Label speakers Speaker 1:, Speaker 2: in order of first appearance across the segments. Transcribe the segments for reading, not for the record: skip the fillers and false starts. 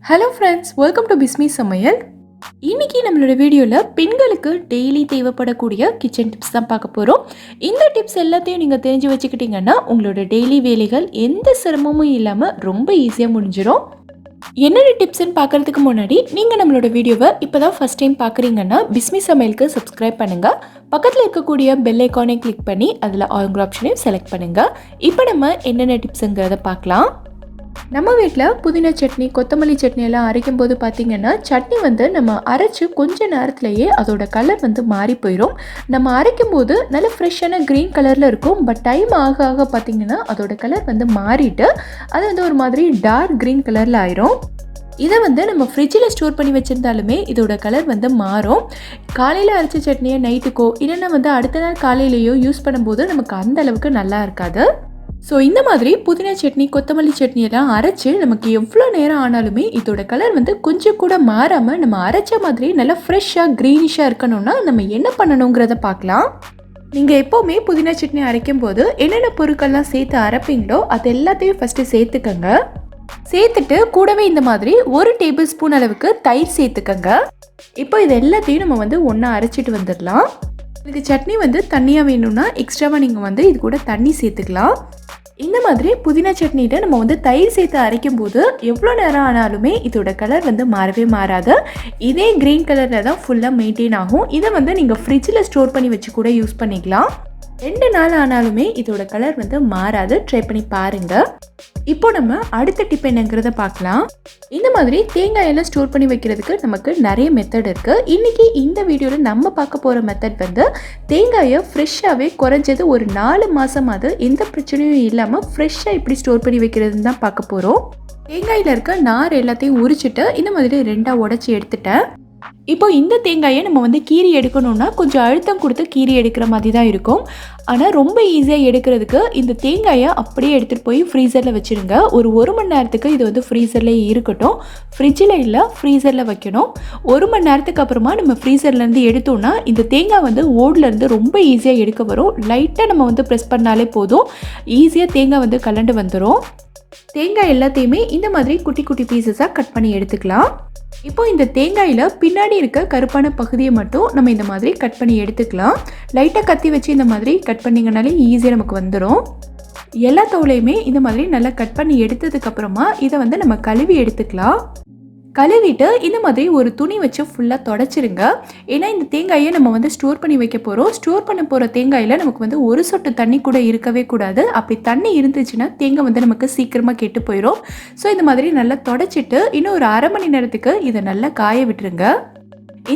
Speaker 1: Hello friends, welcome to Bismi சமையல். இன்னைக்கு நம்மளோட வீடியோவில் பெண்களுக்கு டெய்லி தேவைப்படக்கூடிய கிச்சன் டிப்ஸ் தான் பார்க்க போகிறோம். இந்த டிப்ஸ் எல்லாத்தையும் நீங்கள் தெரிஞ்சு வச்சுக்கிட்டிங்கன்னா உங்களோட டெய்லி வேலைகள் எந்த சிரமமும் இல்லாமல் ரொம்ப ஈஸியாக முடிஞ்சிடும். என்னென்ன டிப்ஸ்ன்னு பார்க்குறதுக்கு முன்னாடி நீங்கள் நம்மளோட வீடியோவை இப்போ தான் ஃபஸ்ட் டைம் பார்க்குறீங்கன்னா பிஸ்மி சமையலுக்கு சப்ஸ்கிரைப் பண்ணுங்கள். பக்கத்தில் இருக்கக்கூடிய பெல் ஐக்கானை கிளிக் பண்ணி அதில் ஆல் ஆப்ஷனையும் செலக்ட் பண்ணுங்கள். இப்போ நம்ம என்னென்ன டிப்ஸுங்கிறத பார்க்கலாம். நம்ம வீட்டில் புதினா சட்னி, கொத்தமல்லி சட்னி எல்லாம் அரைக்கும் போது பார்த்திங்கன்னா சட்னி நம்ம அரைச்சி கொஞ்ச நேரத்துலையே அதோட கலர் மாறி போயிடும். நம்ம அரைக்கும் போது நல்ல ஃப்ரெஷ்ஷான க்ரீன் கலரில் இருக்கும். பட் டைம் ஆக ஆக பார்த்திங்கன்னா அதோட கலர் மாறிட்டு அது ஒரு மாதிரி டார்க் க்ரீன் கலரில் ஆயிரும். இதை நம்ம ஃப்ரிட்ஜில் ஸ்டோர் பண்ணி வச்சுருந்தாலுமே இதோட கலர் மாறும். காலையில் அரைச்ச சட்னியை நைட்டுக்கோ இல்லைன்னா அடுத்த நாள் காலையிலையோ யூஸ் பண்ணும்போது நமக்கு அந்த அளவுக்கு நல்லா இருக்காது. ஸோ இந்த மாதிரி புதினா சட்னி, கொத்தமல்லி சட்னி எல்லாம் அரைச்சி நமக்கு எவ்வளோ நேரம் ஆனாலுமே இதோட கலர் கொஞ்சம் கூட மாறாமல் நம்ம அரைச்ச மாதிரி நல்லா ஃப்ரெஷ்ஷாக க்ரீனிஷாக இருக்கணும்னா நம்ம என்ன பண்ணணுங்கிறத பார்க்கலாம். நீங்கள் எப்போவுமே புதினா சட்னி அரைக்கும் போது என்னென்ன பொருட்கள்லாம் சேர்த்து அரைப்பீங்களோ அது எல்லாத்தையும் ஃபஸ்ட்டு சேர்த்துக்கங்க. சேர்த்துட்டு கூடவே இந்த மாதிரி 1 டேபிள் ஸ்பூன் அளவுக்கு தயிர் சேர்த்துக்கங்க. இப்போ இது எல்லாத்தையும் நம்ம ஒன்றா அரைச்சிட்டு வந்துடலாம். இதுக்கு சட்னி தண்ணியாக வேணும்னா எக்ஸ்ட்ராவாக நீங்கள் இது கூட தண்ணி சேர்த்துக்கலாம். இந்த மாதிரி புதினா சட்னியில் நம்ம தயிர் சேர்த்து அரைக்கும் போது எவ்வளோ நேரம் ஆனாலுமே இதோட கலர் மாறவே மாறாது. இதே க்ரீன் கலரில் தான் ஃபுல்லாக மெயின்டைன் ஆகும். இதை நீங்கள் ஃப்ரிட்ஜில் ஸ்டோர் பண்ணி வச்சு கூட யூஸ் பண்ணிக்கலாம். 2 நாள் ஆனாலுமே இதோட கலர் மாறாது. ட்ரை பண்ணி பாருங்கள். இப்போ நம்ம அடுத்த டிப் என்னங்கிறத பார்க்கலாம். இந்த மாதிரி தேங்காயெல்லாம் ஸ்டோர் பண்ணி வைக்கிறதுக்கு நமக்கு நிறைய மெத்தட் இருக்குது. இன்றைக்கி இந்த வீடியோவில் நம்ம பார்க்க போகிற மெத்தட் தேங்காயை ஃப்ரெஷ்ஷாகவே குறைஞ்சது ஒரு 4 மாதமாவது எந்த பிரச்சனையும் இல்லாமல் ஃப்ரெஷ்ஷாக எப்படி ஸ்டோர் பண்ணி வைக்கிறதுன்னு தான் பார்க்க போகிறோம். தேங்காயில் இருக்க நார் எல்லாத்தையும் உரிச்சிட்டு இந்த மாதிரி 2ஆக உடச்சி எடுத்துட்டேன். இப்போ இந்த தேங்காயை நம்ம கீரி எடுக்கணும்னா கொஞ்சம் அழுத்தம் கொடுத்து கீரி எடுக்கிற மாதிரி தான் இருக்கும். ஆனால் ரொம்ப ஈஸியாக எடுக்கிறதுக்கு இந்த தேங்காயை அப்படியே எடுத்துகிட்டு போய் ஃப்ரீசரில் வச்சுருங்க. ஒரு 1 மணி நேரத்துக்கு இது ஃப்ரீசர்லேயே இருக்கட்டும். ஃப்ரிட்ஜில் இல்லை, ஃப்ரீசரில் வைக்கணும். 1 மணி நேரத்துக்கு அப்புறமா நம்ம ஃப்ரீசர்லேருந்து எடுத்தோம்னா இந்த தேங்காய் ஓட்லேருந்து ரொம்ப ஈஸியாக எடுக்க வரும். லைட்டாக நம்ம ப்ரெஸ் பண்ணாலே போதும், ஈஸியாக தேங்காய் கலண்டு வந்துடும். தேங்காய் எல்லாத்தையுமே இந்த மாதிரி குட்டி குட்டி பீசஸாக கட் பண்ணி எடுத்துக்கலாம். இப்போ இந்த தேங்காயில் பின்னாடி இருக்க கருப்பான பகுதியை மட்டும் நம்ம இந்த மாதிரி கட் பண்ணி எடுத்துக்கலாம். லைட்டாக கத்தி வச்சு இந்த மாதிரி கட் பண்ணிங்கனாலே ஈஸியாக நமக்கு வந்துடும். எல்லா தோலையுமே இந்த மாதிரி நல்லா கட் பண்ணி எடுத்ததுக்கப்புறமா இதை நம்ம கழுவி எடுத்துக்கலாம். கழுவிட்டு இந்த மாதிரி ஒரு துணி வச்சு ஃபுல்லாக தொடச்சிருங்க. ஏன்னா இந்த தேங்காயை நம்ம ஸ்டோர் பண்ணி வைக்க போகிறோம். ஸ்டோர் பண்ண போகிற தேங்காயில் நமக்கு ஒரு சொட்டு தண்ணி கூட இருக்கவே கூடாது. அப்படி தண்ணி இருந்துச்சுன்னா தேங்காய் நமக்கு சீக்கிரமாக கெட்டு போயிடும். ஸோ இந்த மாதிரி நல்லா தொடச்சிட்டு இன்னும் ஒரு 1/2 மணி நேரத்துக்கு இதை நல்லா காய விட்டுருங்க.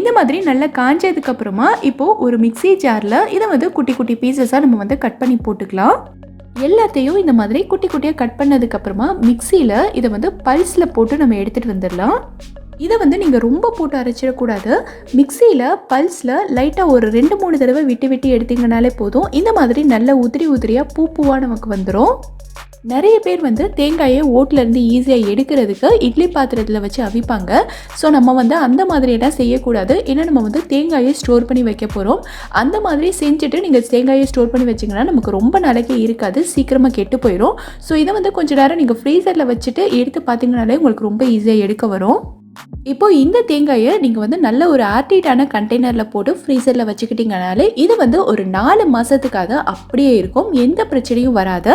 Speaker 1: இந்த மாதிரி நல்லா காஞ்சதுக்கப்புறமா இப்போது ஒரு மிக்ஸி ஜாரில் இதை குட்டி குட்டி பீசஸாக நம்ம கட் பண்ணி போட்டுக்கலாம். எல்லாத்தையும் இந்த மாதிரி குட்டி குட்டியாக கட் பண்ணதுக்கப்புறமா மிக்சியில் இதை பல்ஸில் போட்டு நம்ம எடுத்துகிட்டு வந்துடலாம். இதை நீங்கள் ரொம்ப போட்டு அரைச்சிடக்கூடாது. மிக்சியில் பல்ஸில் லைட்டாக ஒரு 2-3 தடவை விட்டு விட்டு எடுத்திங்கனாலே போதும். இந்த மாதிரி நல்ல உதிரி உதிரியாக பூவாக நமக்கு வந்துடும். நிறைய பேர் தேங்காயை ஓட்டிலேருந்து ஈஸியாக எடுக்கிறதுக்கு இட்லி பாத்திரத்தில் வச்சு அவிப்பாங்க. ஸோ நம்ம அந்த மாதிரியெல்லாம் செய்யக்கூடாது. ஏன்னா நம்ம தேங்காயை ஸ்டோர் பண்ணி வைக்க போகிறோம். அந்த மாதிரி செஞ்சுட்டு நீங்கள் தேங்காயை ஸ்டோர் பண்ணி வச்சிங்கன்னா நமக்கு ரொம்ப நாளைக்கு இருக்காது, சீக்கிரமாக கெட்டு போயிடும். ஸோ இதை கொஞ்சம் நேரம் நீங்கள் ஃப்ரீசரில் வச்சுட்டு எடுத்து பார்த்தீங்கனாலே உங்களுக்கு ரொம்ப ஈஸியாக எடுக்க வரும். இப்போது இந்த தேங்காயை நீங்கள் நல்ல ஒரு ஏர்டைட்டான கண்டெய்னரில் போட்டு ஃப்ரீசரில் வச்சுக்கிட்டிங்கனாலே இது ஒரு 4 மாதத்துக்காக அப்படியே இருக்கும். எந்த பிரச்சனையும் வராது.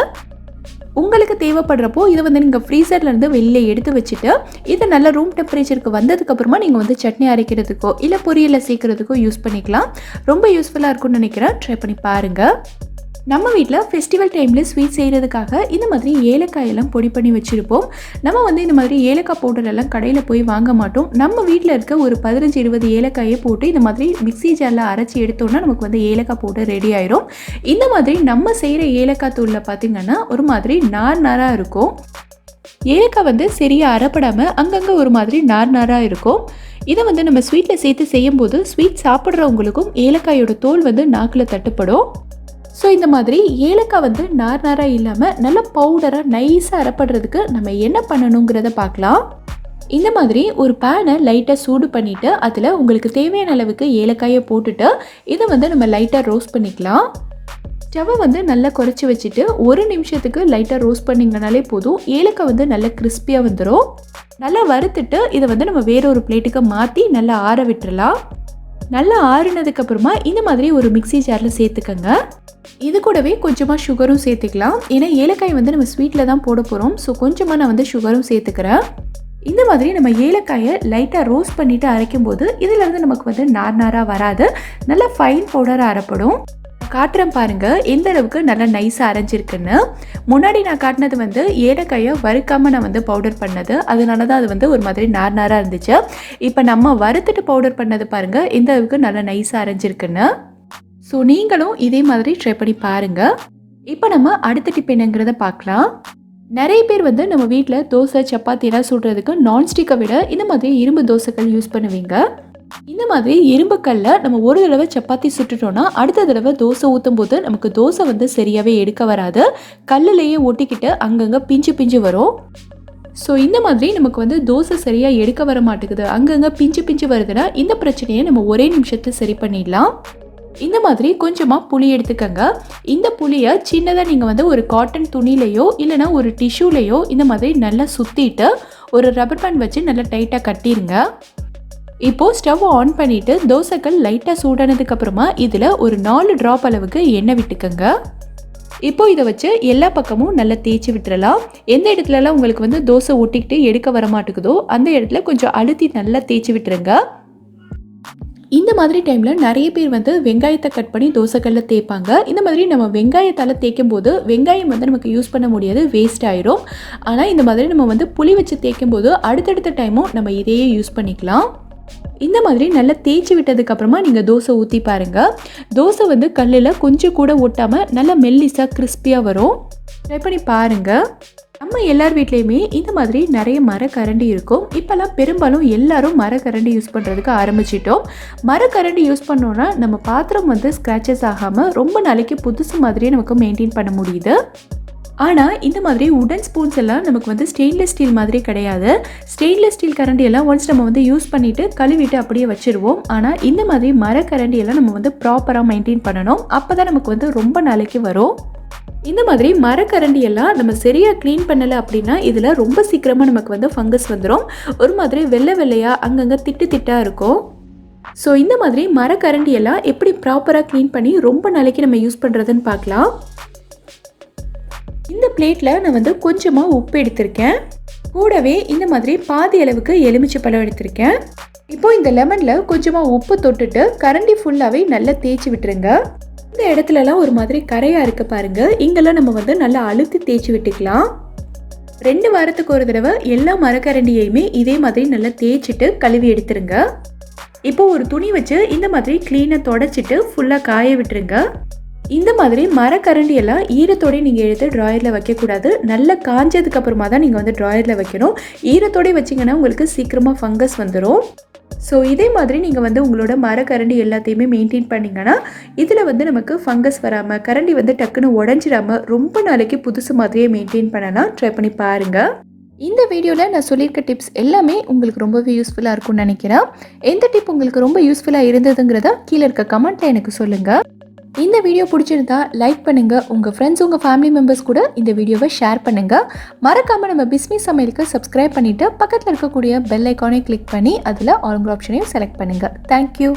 Speaker 1: உங்களுக்கு தேவைப்படுறப்போ இதை நீங்கள் ஃப்ரீசர்லேருந்து வெளியே எடுத்து வச்சுட்டு இதை நல்ல ரூம் டெம்பரேச்சருக்கு வந்ததுக்கப்புறமா நீங்கள் சட்னி அரைக்கிறதுக்கோ இல்லை பொரியலில் சேர்க்குறதுக்கோ யூஸ் பண்ணிக்கலாம். ரொம்ப யூஸ்ஃபுல்லாக இருக்கும்னு நினைக்கிறேன். ட்ரை பண்ணி பாருங்கள். நம்ம வீட்டில் ஃபெஸ்டிவல் டைமில் ஸ்வீட் செய்கிறதுக்காக இந்த மாதிரி ஏலக்காயெல்லாம் பொடி பண்ணி வச்சுருப்போம். நம்ம இந்த மாதிரி ஏலக்காய் பவுடரெல்லாம் கடையில் போய் வாங்க மாட்டோம். நம்ம வீட்டில் இருக்க ஒரு 15-20 ஏலக்காயை போட்டு இந்த மாதிரி மிக்ஸி ஜாரில் அரைச்சி எடுத்தோன்னா நமக்கு ஏலக்காய் பவுடர் ரெடி ஆயிரும். இந்த மாதிரி நம்ம செய்கிற ஏலக்காய் தூளில் பார்த்திங்கன்னா ஒரு மாதிரி நார் நாராக இருக்கும். ஏலக்காய் சரியாக அரைப்படாமல் அங்கங்கே ஒரு மாதிரி நார் நாராக இருக்கும். இதை நம்ம ஸ்வீட்டில் சேர்த்து செய்யும்போது ஸ்வீட் சாப்பிட்றவங்களுக்கும் ஏலக்காயோட தோல் நாக்கில் தட்டுப்படும். ஸோ இந்த மாதிரி ஏலக்காய் நார் நாராக இல்லாமல் நல்ல பவுடராக நைஸாக அரைப்படுறதுக்கு நம்ம என்ன பண்ணணுங்கிறத பார்க்கலாம். இந்த மாதிரி ஒரு பேனை லைட்டாக சூடு பண்ணிவிட்டு அதில் உங்களுக்கு தேவையான அளவுக்கு ஏலக்காயை போட்டுட்டு இதை நம்ம லைட்டாக ரோஸ்ட் பண்ணிக்கலாம். ஸ்டவ்வை வந்து நல்லா குறைச்சி வச்சுட்டு 1 நிமிஷத்துக்கு லைட்டாக ரோஸ்ட் பண்ணிங்கனாலே போதும். ஏலக்காய் வந்து நல்லா கிறிஸ்பியாக வந்துடும். நல்லா வறுத்துட்டு இதை வந்து நம்ம வேற ஒரு பிளேட்டுக்கு மாற்றி நல்லா ஆற விட்டுறலாம். நல்லா ஆறினதுக்கப்புறமா இந்த மாதிரி ஒரு மிக்ஸி ஜாரில் சேர்த்துக்கங்க. இது கூடவே கொஞ்சமாக சுகரும் சேர்த்துக்கலாம். ஏன்னா ஏலக்காய் வந்து நம்ம ஸ்வீட்டில் தான் போட போகிறோம். ஸோ கொஞ்சமாக நான் வந்து சுகரும் சேர்த்துக்கிறேன். இந்த மாதிரி நம்ம ஏலக்காயை லைட்டாக ரோஸ்ட் பண்ணிவிட்டு அரைக்கும் போது இதிலேருந்து நமக்கு வந்து நாராக வராது, நல்லா ஃபைன் பவுடராக அரைப்படும். காட்டுறேன் பாருங்கள் எந்த அளவுக்கு நல்லா நைஸாக அரைஞ்சிருக்குன்னு. முன்னாடி நான் காட்டினது வந்து ஏலக்காயை வறுக்காமல் நான் வந்து பவுடர் பண்ணது, அதனால தான் அது வந்து ஒரு மாதிரி நாராக இருந்துச்சு. இப்போ நம்ம வறுத்துட்டு பவுடர் பண்ணது பாருங்கள் எந்த அளவுக்கு நல்லா நைஸாக அரைஞ்சிருக்குன்னு. ஸோ நீங்களும் இதே மாதிரி ட்ரை பண்ணி பாருங்கள். இப்போ நம்ம அடுத்த டிப் என்னங்கிறத பார்க்கலாம். நிறைய பேர் வந்து நம்ம வீட்டில் தோசை சப்பாத்திலாம் சுடுறதுக்கு நான்ஸ்டிக்கை விட இந்த மாதிரி இரும்பு தோசைக்கல் யூஸ் பண்ணுவீங்க. இந்த மாதிரி இரும்பு கல்லில் நம்ம ஒரு தடவை சப்பாத்தி சுட்டுட்டோன்னா அடுத்த தடவை தோசை ஊற்றும் போது நமக்கு தோசை வந்து சரியாகவே எடுக்க வராது, கல்லுலேயே ஒட்டிக்கிட்டு அங்கங்கே பிஞ்சு பிஞ்சு வரும். ஸோ இந்த மாதிரி நமக்கு வந்து தோசை சரியாக எடுக்க வர மாட்டேங்குது, அங்கங்கே பிஞ்சு பிஞ்சு வருதுன்னா இந்த பிரச்சனையை நம்ம ஒரே நிமிஷத்தில் சரி பண்ணிடலாம். இந்த மாதிரி கொஞ்சமாக புளி எடுத்துக்கங்க. இந்த புளியை சின்னதாக நீங்கள் வந்து ஒரு காட்டன் துணிலையோ இல்லைனா ஒரு டிஷ்யூலையோ இந்த மாதிரி நல்லா சுற்றிட்டு ஒரு ரப்பர் பேண்ட் வச்சு நல்லா டைட்டாக கட்டிடுங்க. இப்போது ஸ்டவ் ஆன் பண்ணிவிட்டு தோசைக்கல் லைட்டாக சூடானதுக்கப்புறமா இதில் ஒரு 4 ட்ராப் அளவுக்கு எண்ணெய் விட்டுக்கங்க. இப்போது இதை வச்சு எல்லா பக்கமும் நல்லா தேய்ச்சி விட்டுறலாம். எந்த இடத்துலலாம் உங்களுக்கு வந்து தோசை ஒட்டிக்கிட்டு எடுக்க வர மாட்டேங்குதோ அந்த இடத்துல கொஞ்சம் அழுத்தி நல்லா தேய்ச்சி விட்டுருங்க. இந்த மாதிரி டைமில் நிறைய பேர் வந்து வெங்காயத்தை கட் பண்ணி தோசைக்கல்ல தேய்ப்பாங்க. இந்த மாதிரி நம்ம வெங்காயத்தால் தேய்க்கும் போது வெங்காயம் வந்து நமக்கு யூஸ் பண்ண முடியாது, வேஸ்ட் ஆயிரும். ஆனால் இந்த மாதிரி நம்ம வந்து புளி வச்சு தேய்க்கும் போது அடுத்தடுத்த டைமும் நம்ம இதையே யூஸ் பண்ணிக்கலாம். இந்த மாதிரி நல்லா தேய்ச்சி விட்டதுக்கப்புறமா நீங்கள் தோசை ஊற்றி பாருங்கள். தோசை வந்து கல்லில் கொஞ்சம் கூட ஒட்டாமல் நல்லா மெல்லிஸாக கிறிஸ்பியாக வரும். ட்ரை பண்ணி பாருங்கள். நம்ம எல்லார் வீட்லேயுமே இந்த மாதிரி நிறைய மரக்கரண்டி இருக்கும். இப்போல்லாம் பெரும்பாலும் எல்லாரும் மரக்கரண்டி யூஸ் பண்ணுறதுக்கு ஆரம்பிச்சிட்டோம். மரக்கரண்டி யூஸ் பண்ணோன்னா நம்ம பாத்திரம் வந்து ஸ்க்ராச்சஸ் ஆகாமல் ரொம்ப நாளைக்கு புதுசு மாதிரியே நமக்கு மெயின்டைன் பண்ண முடியுது. ஆனால் இந்த மாதிரி உடன் ஸ்பூன்ஸ் எல்லாம் நமக்கு வந்து ஸ்டெயின்லெஸ் ஸ்டீல் மாதிரி கிடையாது. ஸ்டெயின்லெஸ் ஸ்டீல் கரண்டி எல்லாம் ஒன்ஸ் நம்ம வந்து யூஸ் பண்ணிவிட்டு கழுவிட்டு அப்படியே வச்சுருவோம். ஆனால் இந்த மாதிரி மரக்கரண்டி எல்லாம் நம்ம வந்து ப்ராப்பராக மெயின்டைன் பண்ணணும். அப்போ தான் நமக்கு வந்து ரொம்ப நாளைக்கு வரும். இந்த மாதிரி மரக்கரண்டி எல்லாம் நம்ம சரியாக க்ளீன் பண்ணலை அப்படின்னா இதில் ரொம்ப சீக்கிரமாக நமக்கு வந்து ஃபங்கஸ் வந்துடும். ஒரு மாதிரி வெள்ளை வெள்ளையாக அங்கங்கே திட்டு திட்டாக இருக்கும். ஸோ இந்த மாதிரி மரக்கரண்டி எல்லாம் எப்படி ப்ராப்பராக க்ளீன் பண்ணி ரொம்ப நாளைக்கு நம்ம யூஸ் பண்ணுறதுன்னு பார்க்கலாம். இந்த பிளேட்டில் நான் வந்து கொஞ்சமாக உப்பு எடுத்திருக்கேன். கூடவே இந்த மாதிரி பாதி அளவுக்கு எலுமிச்சை பழம் எடுத்திருக்கேன். இப்போது இந்த லெமனில் கொஞ்சமாக உப்பு தொட்டுட்டு கரண்டி ஃபுல்லாகவே நல்லா தேய்ச்சி விட்டுருங்க. இந்த இடத்துலலாம் ஒரு மாதிரி கரையாக இருக்க பாருங்கள், இங்கெல்லாம் நம்ம வந்து நல்லா அழுத்தி தேய்ச்சி விட்டுக்கலாம். 2 வாரத்துக்கு ஒரு தடவை எல்லா மரக்கரண்டியையுமே இதே மாதிரி நல்லா தேய்ச்சிட்டு கழுவி எடுத்துருங்க. இப்போ ஒரு துணி வச்சு இந்த மாதிரி க்ளீனாக தொடச்சிட்டு ஃபுல்லாக காய விட்டுருங்க. இந்த மாதிரி மரக்கரண்டி எல்லாம் ஈரத்தோடய நீங்கள் எடுத்து ட்ராயரில் வைக்கக்கூடாது. நல்லா காஞ்சதுக்கு அப்புறமா தான் நீங்கள் வந்து ட்ராயரில் வைக்கணும். ஈரத்தோடய வச்சிங்கன்னா உங்களுக்கு சீக்கிரமாக ஃபங்கஸ் வந்துடும். ஸோ இதே மாதிரி நீங்கள் வந்து உங்களோட மரக்கரண்டி எல்லாத்தையுமே மெயின்டைன் பண்ணிங்கன்னா இதில் வந்து நமக்கு ஃபங்கஸ் வராமல் கரண்டி வந்து டக்குன்னு உடஞ்சிடாமல் ரொம்ப நாளைக்கு புதுசு மாதிரியே மெயின்டைன் பண்ணலாம். ட்ரை பண்ணி பாருங்கள். இந்த வீடியோவில் நான் சொல்லியிருக்க டிப்ஸ் எல்லாமே உங்களுக்கு ரொம்பவே யூஸ்ஃபுல்லாக இருக்கும்னு நினைக்கிறேன். எந்த டிப் உங்களுக்கு ரொம்ப யூஸ்ஃபுல்லாக இருந்ததுங்கிறத கீழே இருக்க கமெண்ட்டில் எனக்கு சொல்லுங்கள். இந்த வீடியோ பிடிச்சிருந்தா லைக் பண்ணுங்கள். உங்கள் ஃப்ரெண்ட்ஸ் உங்கள் ஃபேமிலி மெம்பர்ஸ் கூட இந்த வீடியோவை ஷேர் பண்ணுங்கள். மறக்காமல் நம்ம பிஸ்மி சமையலுக்கு சப்ஸ்கிரைப் பண்ணிவிட்டு பக்கத்தில் இருக்கக்கூடிய பெல் ஐக்கானை கிளிக் பண்ணி அதில் ஆல் ஆப்ஷனையும் செலக்ட் பண்ணுங்கள். தேங்க்யூ.